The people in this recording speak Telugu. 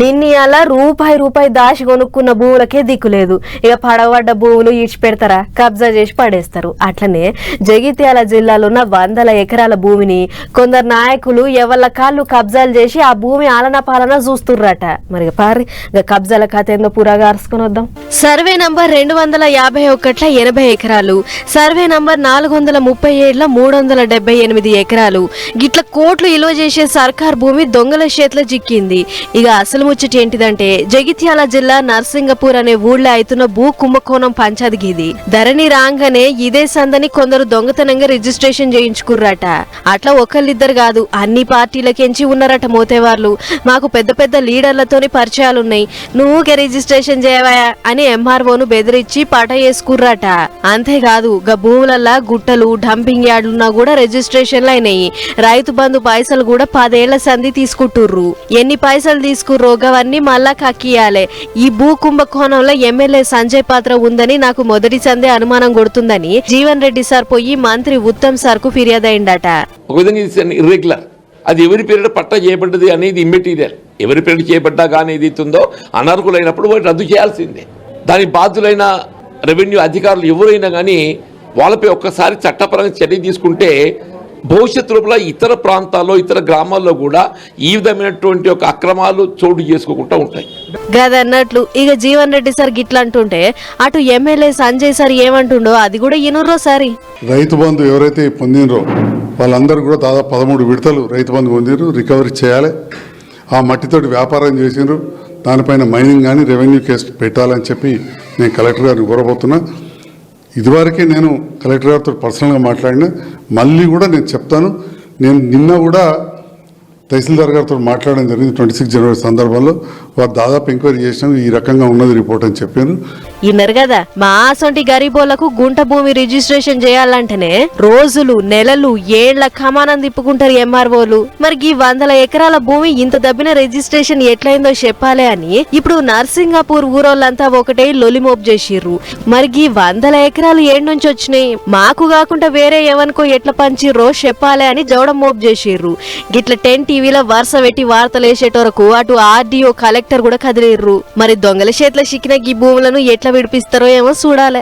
నిన్ని అలా రూపాయి దాచి కొనుక్కున్న భూములకే దిక్కులేదు. ఇక పడవడ్డ భూములు ఈడ్చి పెడతారా, కబ్జా చేసి పడేస్తారు. అట్లనే జగిత్యాల జిల్లాలో ఉన్న 100 ఎకరాల భూమిని కొందరు నాయకులు ఎవళ్ళ కాళ్ళు కబ్జాలు చేసి ఆ భూమి ఆలన పాలన చూస్తుర్రట. మరి పారి కబ్జాల కథ ఏందో పురాగా అరుసుకొని వద్దాం. సర్వే నంబర్ 251 80 ఎకరాలు, సర్వే నంబర్ 437 378 ఎకరాలు గిట్ల కోట్లు ఇలువ చేసే సర్కార్ భూమి దొంగల చేతిలో చిక్కింది. ఇక అసలు ముచ్చట ఏంటిదంటే జగిత్యాల జిల్లా నర్సింగపూర్ అనే ఊళ్ళో అవుతున్న భూ కుంభకోణం పంచాదిగిది. ధరణి రాగానే ఇదే సందని కొందరు దొంగతనంగా రిజిస్ట్రేషన్ చేయించుకుర్రట. అట్లా ఒకళ్ళిద్దరు కాదు, అన్ని పార్టీలకెంచి ఉన్నారట మోతేవార్లు. మాకు పెద్ద పెద్ద లీడర్లతోని పరిచయాలున్నాయి, నువ్వుకే రిజిస్ట్రేషన్ చేయవా అని ఎంఆర్ఓను బెదిరించి పట వేసుకుర్రట. అంతేకాదు గా భూములల్లా గుట్టలు డంపింగ్ యార్డులున్నా కూడా రిజిస్ట్రేషన్లు అయినాయి. రైతు బంధు పైసలు కూడా 10 ఏళ్ల సంధి తీసుకుంటుర్రు. ఎన్ని పైసలు తీసుకుర్రో గవన్నీ మళ్ళా కక్కియాలే. ఈ భూ కుంభకోణంలో ఎమ్మెల్యే సంజయ్ పాత్ర ఉందని నాకు మొదటి సందే అనుమానం కొడుతుందని జీవన్ రెడ్డి సార్ పోయి మంత్రి ఉత్తమ్ సార్ కు ఫిర్యాదు అయిందట. ఒక విధంగా ఇర్రెగ్యులర్, అది ఎవరి పేరిట పట్టా చేయబడ్డది అనేది ఇమ్మెటీరియల్. ఎవరి పేరిట చేయబడ్డా కానీ ఏదైతుందో అనర్హులైనప్పుడు వాటి రద్దు చేయాల్సిందే. దానికి బాధ్యులైన రెవెన్యూ అధికారులు ఎవరైనా కానీ వాళ్ళపై ఒక్కసారి చట్టపరంగా చర్య తీసుకుంటే భవిష్యత్తు లోపల ఇతర ప్రాంతాల్లో ఇతర గ్రామాల్లో కూడా ఈ విధమైనటువంటి ఒక అక్రమాలు చోటు చేసుకోకుండా ఉంటాయి. గదన్నట్లు ఇక జీవన్ రెడ్డి సార్ గిట్లా అంటుంటే అటు ఎమ్మెల్యే సంజయ్ సార్ ఏమంటుండో అది కూడా ఇనుర్రో సారి. రైతు బంధు ఎవరైతే పొందినరో వాళ్ళందరూ కూడా దాదాపు 13 విడతలు రైతు బంధు పొందిరు. రికవరీ చేయాలి. ఆ మట్టితోటి వ్యాపారం చేసినారు. దానిపైన మైనింగ్ కానీ రెవెన్యూ కేసు పెట్టాలని చెప్పి నేను కలెక్టర్ గారిని కోరబోతున్నా. ఇదివరకే నేను కలెక్టర్ గారితో పర్సనల్గా మాట్లాడినా, మళ్ళీ కూడా నేను చెప్తాను. నేను నిన్న కూడా తహసీల్దార్ గారితో మాట్లాడడం జరిగింది 26 జనవరి సందర్భంలో. వారు దాదాపు ఎంక్వైరీ చేసినాం, ఈ రకంగా ఉన్నది రిపోర్ట్ అని చెప్పారు. ఇన్నారు కదా, మా అసొంటి గరీబోళ్లకు గుంట భూమి రిజిస్ట్రేషన్ చేయాలంటేనే రోజులు నెలలు ఏళ్ల కమానం తిప్పుకుంటారు ఎంఆర్ఓలు. మరి ఈ 100 ఎకరాల భూమి ఇంత దబ్బిన రిజిస్ట్రేషన్ ఎట్లయిందో చెప్పాలి అని ఇప్పుడు నర్సింగపూర్ ఊరోళ్ళంతా ఒకటే లొలిమోప్ చేసిర్రు. మరి ఈ 100 ఎకరాలు ఏడు నుంచి వచ్చినాయి, మాకు కాకుండా వేరే ఎవరికో ఎట్లా పంచిర్రో చెప్పాలి అని జవడం మోప్ చేసిర్రు. గిట్ల 10 టీవీలో వరుస పెట్టి వార్తలు వేసేటోరకు అటు ఆర్డీఓ కలెక్టర్ కూడా కదిలిర్రు. మరి దొంగల చేతిలో చిక్కిన ఈ భూములను ఎట్లా విడిపిస్తారో ఏమో చూడాలి.